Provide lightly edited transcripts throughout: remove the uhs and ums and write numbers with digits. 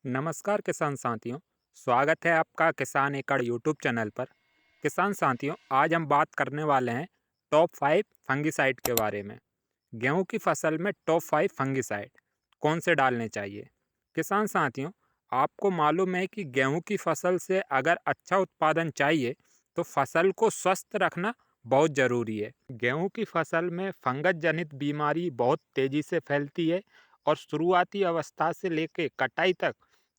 नमस्कार किसान साथियों। स्वागत है आपका किसान एकड़ यूट्यूब चैनल पर। किसान साथियों, आज हम बात करने वाले हैं टॉप 5 फंगिसाइड के बारे में। गेहूं की फसल में टॉप 5 फंगिसाइड कौन से डालने चाहिए। किसान साथियों, आपको मालूम है कि गेहूं की फसल से अगर अच्छा उत्पादन चाहिए तो फसल को स्वस्थ रखना बहुत ज़रूरी है। गेहूं की फसल में फंगस जनित बीमारी बहुत तेज़ी से फैलती है और शुरुआती अवस्था से लेकर कटाई तक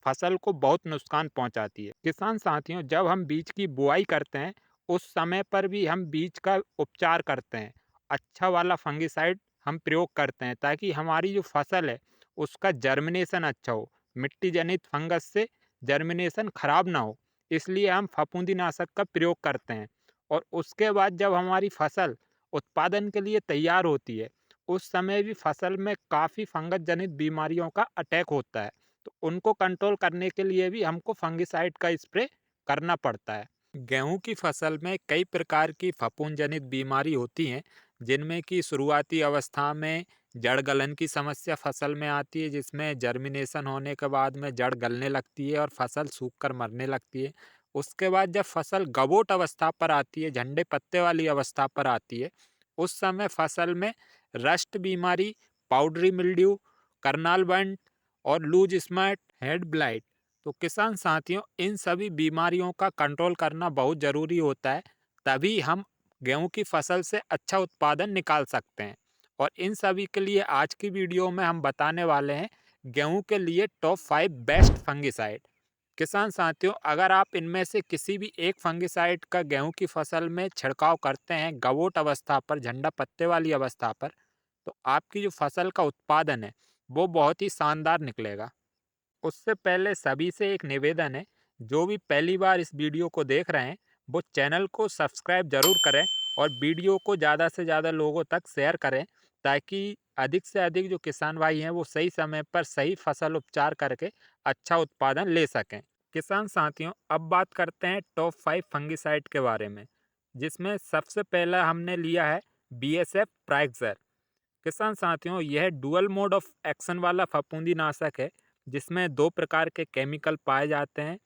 फसल को बहुत नुकसान पहुंचाती है। किसान साथियों, जब हम बीज की बुआई करते हैं उस समय पर भी हम बीज का उपचार करते हैं। अच्छा वाला फंगिसाइड हम प्रयोग करते हैं ताकि हमारी जो फसल है उसका जर्मिनेशन अच्छा हो, मिट्टी जनित फंगस से जर्मिनेशन खराब ना हो। इसलिए हम फफूंदीनाशक का प्रयोग करते हैं और उसके बाद जब हमारी फसल उत्पादन के लिए तैयार होती है उस समय भी फसल में काफ़ी फंगस जनित बीमारियों का अटैक होता है। तो उनको कंट्रोल करने के लिए भी हमको फंगिसाइड का स्प्रे करना पड़ता है। गेहूं की फसल में कई प्रकार की फफूंद जनित बीमारी होती हैं, जिनमें कि शुरुआती अवस्था में जड़ गलन की समस्या फसल में आती है, जिसमें जर्मिनेशन होने के बाद में जड़ गलने लगती है और फसल सूख कर मरने लगती है। उसके बाद जब फसल गबोट अवस्था पर आती है, झंडे पत्ते वाली अवस्था पर आती है, उस समय फसल में रस्ट बीमारी, पाउडरी मिल्ड्यू, करनाल बंट और लूज स्मार्ट हेड ब्लाइट। तो किसान साथियों, इन सभी बीमारियों का कंट्रोल करना बहुत ज़रूरी होता है, तभी हम गेहूं की फसल से अच्छा उत्पादन निकाल सकते हैं। और इन सभी के लिए आज की वीडियो में हम बताने वाले हैं गेहूं के लिए टॉप 5 बेस्ट फंगिसाइड। किसान साथियों, अगर आप इनमें से किसी भी एक फंगिसाइड का गेहूं की फसल में छिड़काव करते हैं गवोट अवस्था पर, झंडा पत्ते वाली अवस्था पर, तो आपकी जो फसल का उत्पादन है वो बहुत ही शानदार निकलेगा। उससे पहले सभी से एक निवेदन है, जो भी पहली बार इस वीडियो को देख रहे हैं वो चैनल को सब्सक्राइब जरूर करें और वीडियो को ज़्यादा से ज़्यादा लोगों तक शेयर करें, ताकि अधिक से अधिक जो किसान भाई हैं वो सही समय पर सही फसल उपचार करके अच्छा उत्पादन ले सकें। किसान साथियों, अब बात करते हैं टॉप 5 फंगिसाइड के बारे में, जिसमें सबसे पहला हमने लिया है BSF प्राइक्सर। किसान साथियों, यह डुअल मोड ऑफ एक्शन वाला फफूंदीनाशक है, जिसमें दो प्रकार के केमिकल पाए जाते हैं,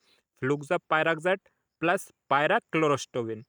फ्लुक्सापायराक्जेट प्लस पायराक्लोरोस्टोबिन।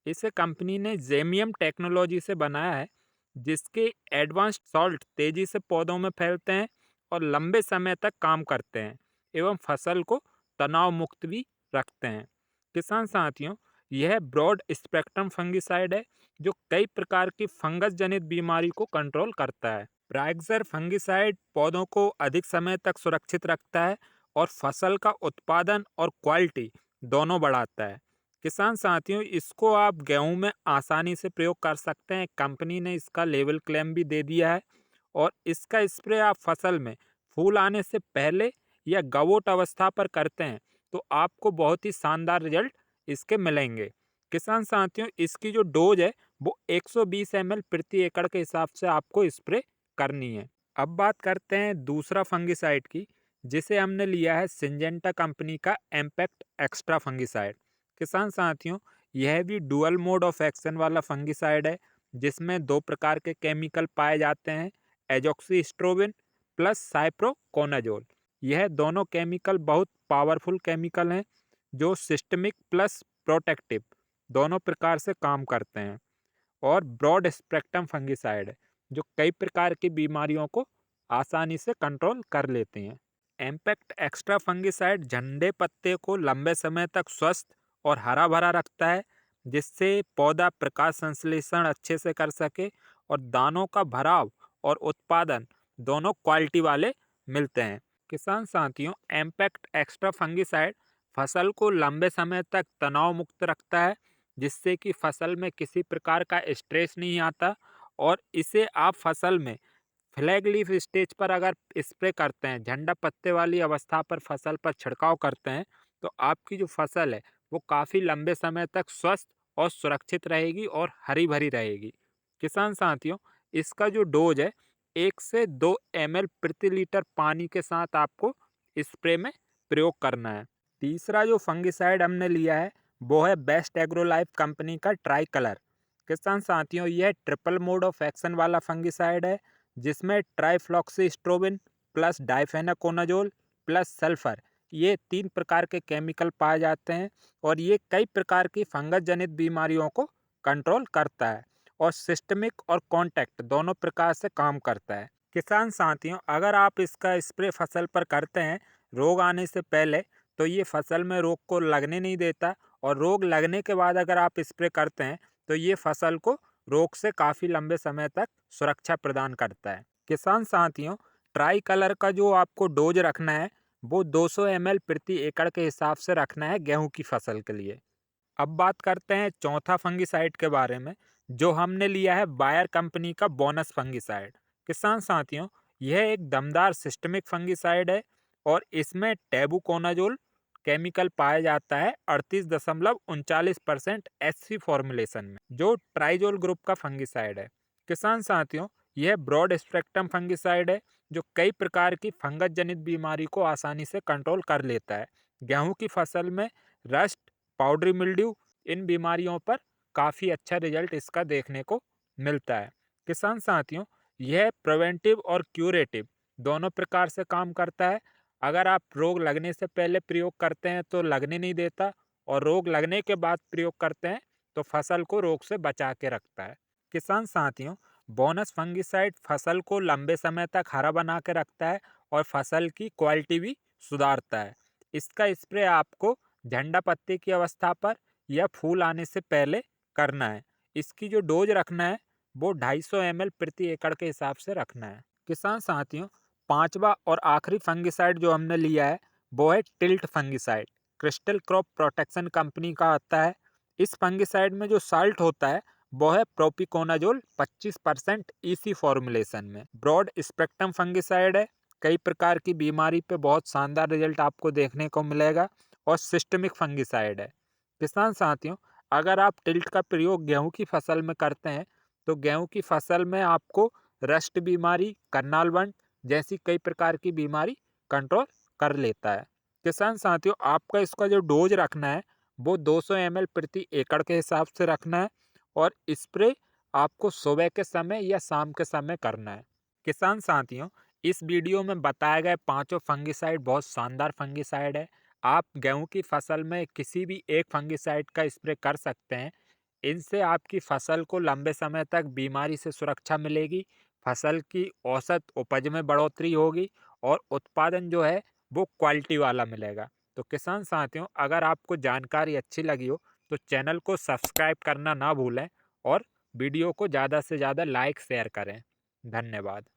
इसे कंपनी ने जेमियम टेक्नोलॉजी से बनाया है, जिसके एडवांस्ड सॉल्ट तेजी से पौधों में फैलते हैं और लंबे समय तक काम करते हैं एवं फसल को तनाव मुक्त भी रखते हैं। किसान साथियों, यह ब्रॉड स्पेक्ट्रम फंगिसाइड है जो कई प्रकार की फंगस जनित बीमारी को कंट्रोल करता है। प्राइक्सर फंगिसाइड पौधों को अधिक समय तक सुरक्षित रखता है और फसल का उत्पादन और क्वालिटी दोनों बढ़ाता है। किसान साथियों, इसको आप गेहूं में आसानी से प्रयोग कर सकते हैं। कंपनी ने इसका लेवल क्लेम भी दे दिया है और इसका स्प्रे आप फसल में फूल आने से पहले या गवोट अवस्था पर करते हैं तो आपको बहुत ही शानदार रिजल्ट इसके मिलेंगे। किसान साथियों, इसकी जो डोज है वो 120 ml प्रति एकड़ के हिसाब से आपको स्प्रे करनी है। अब बात करते हैं दूसरा फंगिसाइड की, जिसे हमने लिया है सिंजेंटा कंपनी का एम्पैक्ट एक्स्ट्रा फंगिसाइड। किसान साथियों, यह भी डुअल मोड ऑफ एक्शन वाला फंगिसाइड है, जिसमें दो प्रकार के केमिकल पाए जाते हैं, एजोक्सीस्ट्रोबिन प्लस साइप्रोकोनाजोल। यह दोनों केमिकल बहुत पावरफुल केमिकल हैं जो सिस्टमिक प्लस प्रोटेक्टिव दोनों प्रकार से काम करते हैं और ब्रॉड स्पेक्ट्रम फंगिसाइड है जो कई प्रकार की बीमारियों को आसानी से कंट्रोल कर लेते हैं। एम्पैक्ट एक्स्ट्रा फंगिसाइड झंडे पत्ते को लंबे समय तक स्वस्थ और हरा भरा रखता है, जिससे पौधा प्रकाश संश्लेषण अच्छे से कर सके और दानों का भराव और उत्पादन दोनों क्वालिटी वाले मिलते हैं। किसान साथियों, एम्पैक्ट एक्स्ट्रा फंगिसाइड फसल को लंबे समय तक तनाव मुक्त रखता है, जिससे कि फसल में किसी प्रकार का स्ट्रेस नहीं आता और इसे आप फसल में फ्लैग लीफ स्टेज पर अगर स्प्रे करते हैं, झंडा पत्ते वाली अवस्था पर फसल पर छिड़काव करते हैं, तो आपकी जो फसल है वो काफ़ी लंबे समय तक स्वस्थ और सुरक्षित रहेगी और हरी भरी रहेगी। किसान साथियों, इसका जो डोज है 1 से 2 ml प्रति लीटर पानी के साथ आपको स्प्रे में प्रयोग करना है। तीसरा जो फंगिसाइड हमने लिया है वो है बेस्ट एग्रोलाइफ कंपनी का ट्राई कलर। किसान साथियों, यह ट्रिपल मोड ऑफ एक्शन वाला फंगिसाइड है, जिसमें ट्राइफ्लॉक्सीस्ट्रोबिन प्लस डाइफेनाकोनाजोल प्लस सल्फर, ये 3 प्रकार के केमिकल पाए जाते हैं और ये कई प्रकार की फंगस जनित बीमारियों को कंट्रोल करता है और सिस्टमिक और कॉन्टैक्ट दोनों प्रकार से काम करता है। किसान साथियों, अगर आप इसका स्प्रे फसल पर करते हैं रोग आने से पहले, तो ये फसल में रोग को लगने नहीं देता और रोग लगने के बाद अगर आप स्प्रे करते हैं तो ये फसल को रोग से काफ़ी लंबे समय तक सुरक्षा प्रदान करता है। किसान साथियों, ट्राई कलर का जो आपको डोज रखना है वो 200 ml प्रति एकड़ के हिसाब से रखना है गेहूं की फसल के लिए। अब बात करते हैं चौथा फंगिसाइड के बारे में, जो हमने लिया है बायर कंपनी का बोनस फंगिसाइड। किसान साथियों, यह एक दमदार सिस्टमिक फंगिसाइड है और इसमें टेबुकोनाजोल केमिकल पाया जाता है 38.39% एससी फॉर्मुलेशन में, जो ट्राइजोल ग्रुप का फंगिसाइड है। किसान साथियों, यह ब्रॉड स्पेक्ट्रम फंगिसाइड है जो कई प्रकार की फंगस जनित बीमारी को आसानी से कंट्रोल कर लेता है। गेहूं की फसल में रस्ट, पाउडरी मिल्ड्यू, इन बीमारियों पर काफ़ी अच्छा रिजल्ट इसका देखने को मिलता है। किसान साथियों, यह प्रिवेंटिव और क्यूरेटिव दोनों प्रकार से काम करता है। अगर आप रोग लगने से पहले प्रयोग करते हैं तो लगने नहीं देता और रोग लगने के बाद प्रयोग करते हैं तो फसल को रोग से बचा के रखता है। किसान साथियों, बोनस फंगिसाइड फसल को लंबे समय तक हरा बना के रखता है और फसल की क्वालिटी भी सुधारता है। इसका स्प्रे आपको झंडा पत्ती की अवस्था पर या फूल आने से पहले करना है। इसकी जो डोज रखना है वो 250 ml प्रति एकड़ के हिसाब से रखना है। किसान साथियों, पांचवा और आखिरी फंगिसाइड जो हमने लिया है वो है tilt fungicide. Crystal crop protection company का आता है। इस फंगिसाइड में जो साल्ट होता है वो है प्रोपिकोनाजोल 25% ईसी फॉर्मुलेशन में। ब्रॉड स्पेक्ट्रम फंगिसाइड है, कई प्रकार की बीमारी पे बहुत शानदार रिजल्ट आपको देखने को मिलेगा और सिस्टमिक फंगिसाइड है। किसान साथियों, अगर आप टिल्ट का प्रयोग गेहूं की फसल में करते हैं तो गेहूं की फसल में आपको रस्ट बीमारी, करनाल बंट जैसी कई प्रकार की बीमारी कंट्रोल कर लेता है। किसान साथियों, आपका इसका जो डोज रखना है वो 200 ml प्रति एकड़ के हिसाब से रखना है और स्प्रे आपको सुबह के समय या शाम के समय करना है। किसान साथियों, इस वीडियो में बताए गए पांचों फंगिसाइड बहुत शानदार फंगिसाइड है। आप गेहूं की फसल में किसी भी एक फंगिसाइड का स्प्रे कर सकते हैं। इनसे आपकी फसल को लंबे समय तक बीमारी से सुरक्षा मिलेगी, फसल की औसत उपज में बढ़ोतरी होगी और उत्पादन जो है वो क्वालिटी वाला मिलेगा। तो किसान साथियों, अगर आपको जानकारी अच्छी लगी हो तो चैनल को सब्सक्राइब करना ना भूलें और वीडियो को ज़्यादा से ज़्यादा लाइक शेयर करें। धन्यवाद।